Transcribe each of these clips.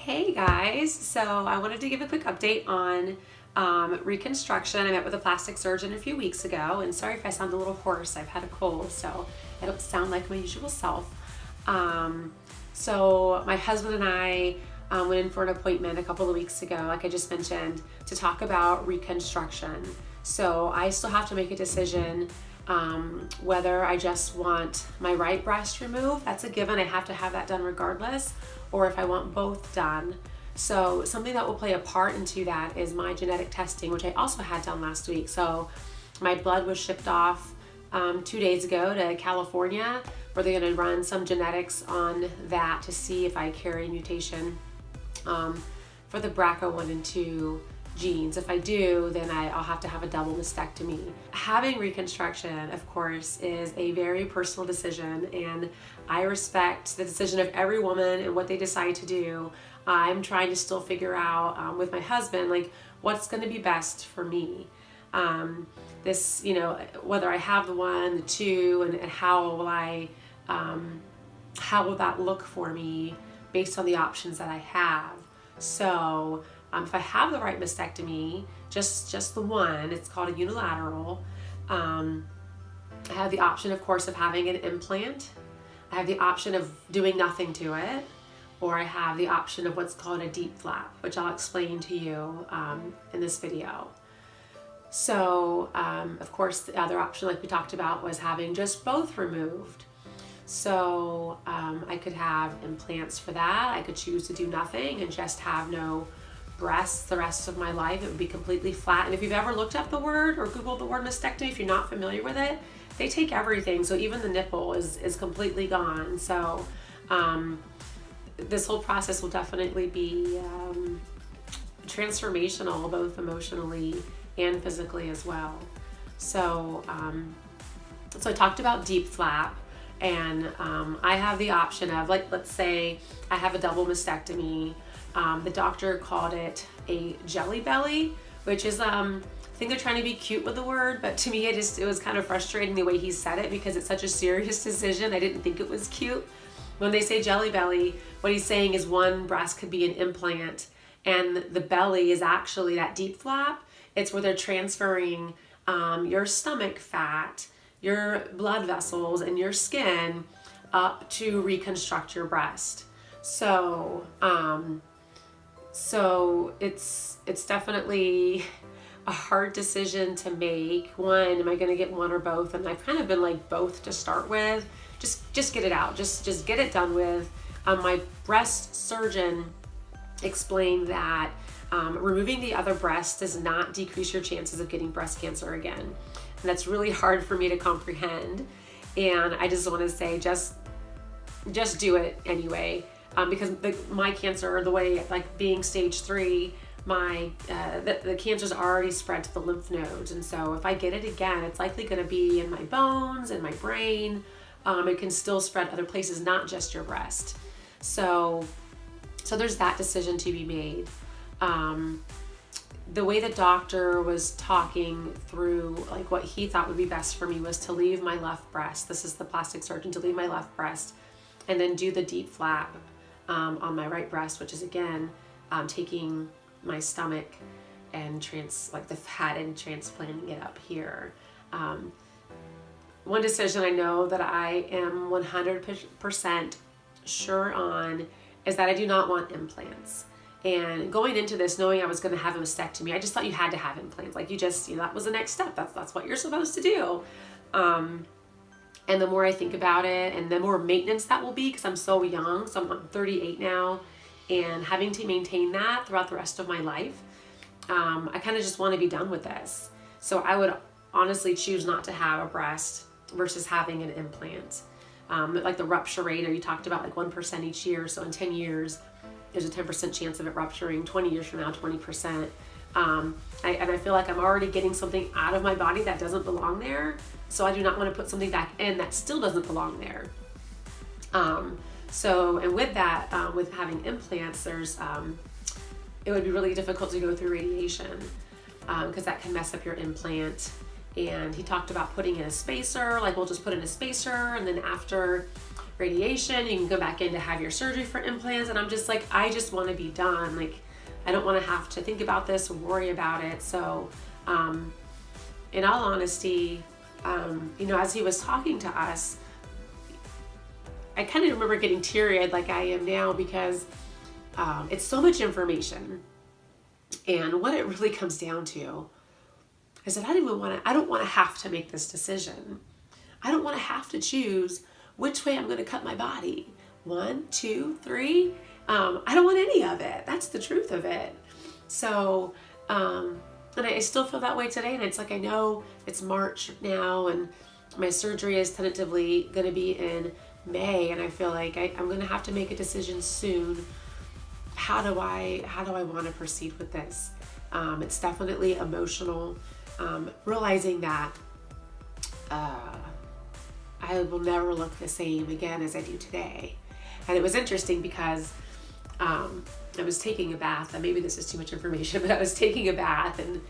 Hey guys, so I wanted to give a quick update on reconstruction. I met with a plastic surgeon a few weeks ago, and sorry if I sound a little hoarse. I've had a cold, so I don't sound like my usual self. So my husband and I went in for an appointment a couple of weeks ago, like I just mentioned, to talk about reconstruction. So I still have to make a decision whether I just want my right breast removed. That's a given. I have to have that done regardless, or if I want both done. So something that will play a part into that is my genetic testing, which I also had done last week. So my blood was shipped off 2 days ago to California, where they're going to run some genetics on that to see if I carry mutation for the BRCA1 and 2 genes. If I do, then I'll have to have a double mastectomy. Having reconstruction, of course, is a very personal decision, and I respect the decision of every woman and what they decide to do. I'm trying to still figure out with my husband, like, what's going to be best for me. This, whether I have the one, the two, and how will that look for me based on the options that I have. So if I have the right mastectomy, just the one, it's called a unilateral, I have the option, of course, of having an implant. I have the option of doing nothing to it, or I have the option of what's called a DIEP flap, which I'll explain to you in this video. So, of course, the other option, like we talked about, was having just both removed. So I could have implants for that. I could choose to do nothing and just have no breasts the rest of my life. It would be completely flat. And if you've ever looked up the word or Googled the word mastectomy, if you're not familiar with it, they take everything. So even the nipple is completely gone. So this whole process will definitely be transformational, both emotionally and physically as well. So, so I talked about DIEP flap. And I have the option of, like, let's say I have a double mastectomy. The doctor called it a jelly belly, which is, I think they're trying to be cute with the word, but to me it was kind of frustrating the way he said it because it's such a serious decision. I didn't think it was cute. When they say jelly belly, what he's saying is one breast could be an implant, and the belly is actually that DIEP flap. It's where they're transferring your stomach fat, your blood vessels, and your skin up to reconstruct your breast. So it's definitely a hard decision to make. One, am I going to get one or both? And I've kind of been like both to start with. Just get it out. Just get it done with. My breast surgeon explained that removing the other breast does not decrease your chances of getting breast cancer again. And that's really hard for me to comprehend. And I just want to say, just do it anyway. Because my cancer, the way, like, being stage 3, the cancer's already spread to the lymph nodes. And so if I get it again, it's likely going to be in my bones and my brain. It can still spread other places, not just your breast. So there's that decision to be made. The way the doctor was talking through, like, what he thought would be best for me was to leave my left breast. This is the plastic surgeon, to leave my left breast and then do the DIEP flap on my right breast, which is, again, taking my stomach and the fat and transplanting it up here. One decision I know that I am 100% sure on is that I do not want implants. And going into this, knowing I was going to have a mastectomy, I just thought you had to have implants. Like, that was the next step. That's what you're supposed to do. And the more I think about it, and the more maintenance that will be, because I'm so young, so I'm 38 now, and having to maintain that throughout the rest of my life, I kind of just want to be done with this. So I would honestly choose not to have a breast versus having an implant. Like the rupture rate, or you talked about, like, 1% each year. So in 10 years, there's a 10% chance of it rupturing. 20 years from now, 20%. And I feel like I'm already getting something out of my body that doesn't belong there. So I do not want to put something back in that still doesn't belong there. And with that, with having implants, it would be really difficult to go through radiation because that can mess up your implant. And he talked about putting in a spacer, like, we'll just put in a spacer, and then after radiation. You can go back in to have your surgery for implants. And I'm just like, I just want to be done. Like, I don't want to have to think about this or worry about it. So, in all honesty, as he was talking to us, I kind of remember getting teary-eyed like I am now, because it's so much information. And what it really comes down to is that I don't want to have to make this decision. I don't want to have to choose which way I'm going to cut my body. 1, 2, 3. I don't want any of it. That's the truth of it. So, and I still feel that way today. And it's like, I know it's March now, and my surgery is tentatively going to be in May. And I feel like I'm going to have to make a decision soon. How do I want to proceed with this? It's definitely emotional. Realizing that I will never look the same again as I do today. And it was interesting because I was taking a bath, and maybe this is too much information, but I was taking a bath, and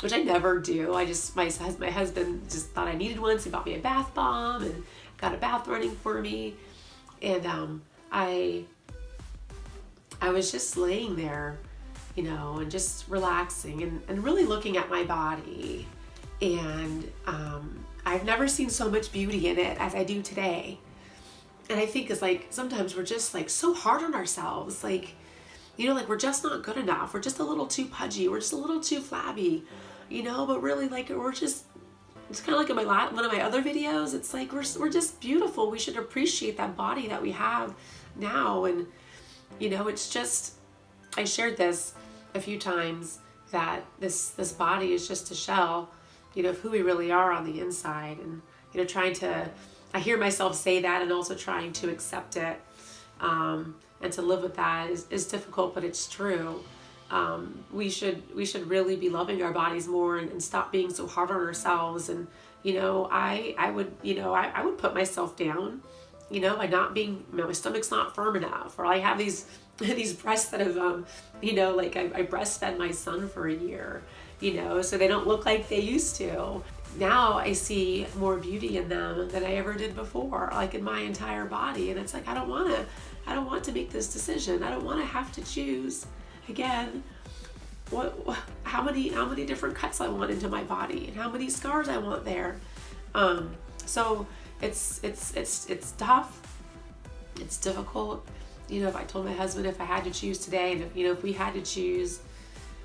which I never do. My husband just thought I needed one, so he bought me a bath bomb and got a bath running for me. And I was just laying there, and just relaxing and really looking at my body. And I've never seen so much beauty in it as I do today. And I think it's like, sometimes we're just like so hard on ourselves. Like, like we're just not good enough. We're just a little too pudgy. We're just a little too flabby, but really, like, it's kind of like in one of my other videos. It's like, we're just beautiful. We should appreciate that body that we have now. And, it's just, I shared this a few times, that this body is just a shell, of who we really are on the inside. And, I hear myself say that, and also trying to accept it, and to live with that is difficult, but it's true. We should really be loving our bodies more, and stop being so hard on ourselves. And, I would put myself down, by not being, my stomach's not firm enough, or I have these breasts that have, like I breastfed my son for a year, so they don't look like they used to. Now I see more beauty in them than I ever did before, like in my entire body. And it's like, I don't want to make this decision. I don't want to have to choose again how many different cuts I want into my body, and how many scars I want there. So it's tough. It's difficult. If I told my husband, if I had to choose today, and if we had to choose,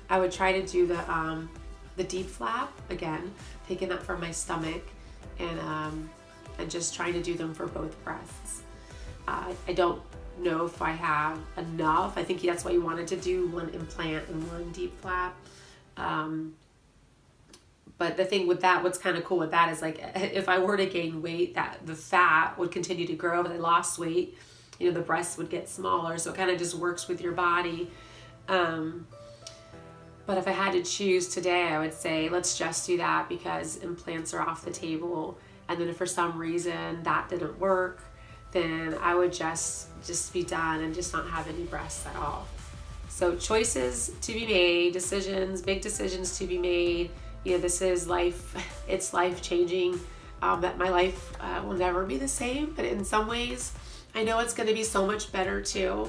I would try to do the DIEP flap again, taking that from my stomach, and just trying to do them for both breasts. I don't know if I have enough. I think that's why you wanted to do one implant and one DIEP flap. But the thing with that, what's kind of cool with that is, like, if I were to gain weight, that the fat would continue to grow. But I lost weight, the breasts would get smaller. So it kind of just works with your body. But if I had to choose today, I would say let's just do that, because implants are off the table. And then if for some reason that didn't work, then I would just be done and just not have any breasts at all. So choices to be made, big decisions to be made. This is life. It's life-changing. That my life will never be the same, but in some ways, I know it's going to be so much better too.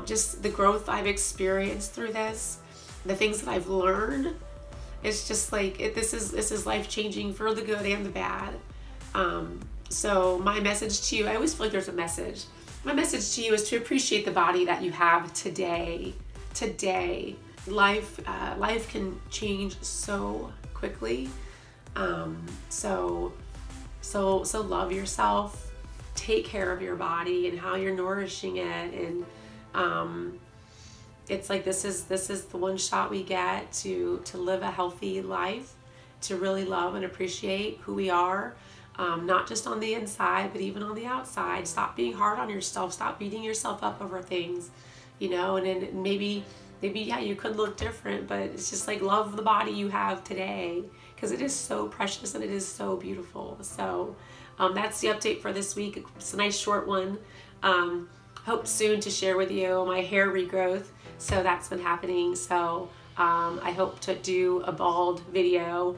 Just the growth I've experienced through this, the things that I've learned, it's just like, this is life-changing for the good and the bad. So my message to you, I always feel like there's a message. My message to you is to appreciate the body that you have today. Life can change so quickly. So love yourself, take care of your body and how you're nourishing it. And it's like, this is the one shot we get to live a healthy life, to really love and appreciate who we are. Not just on the inside, but even on the outside. Stop being hard on yourself. Stop beating yourself up over things, and then maybe yeah, you could look different, but it's just like, love the body you have today, because it is so precious and it is so beautiful. So that's the update for this week. It's a nice short one. Hope soon to share with you my hair regrowth. So that's been happening. So I hope to do a bald video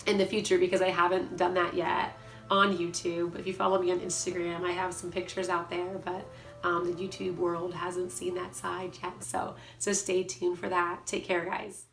in the future, because I haven't done that yet on YouTube. If you follow me on Instagram, I have some pictures out there, but the YouTube world hasn't seen that side yet. So stay tuned for that. Take care, guys.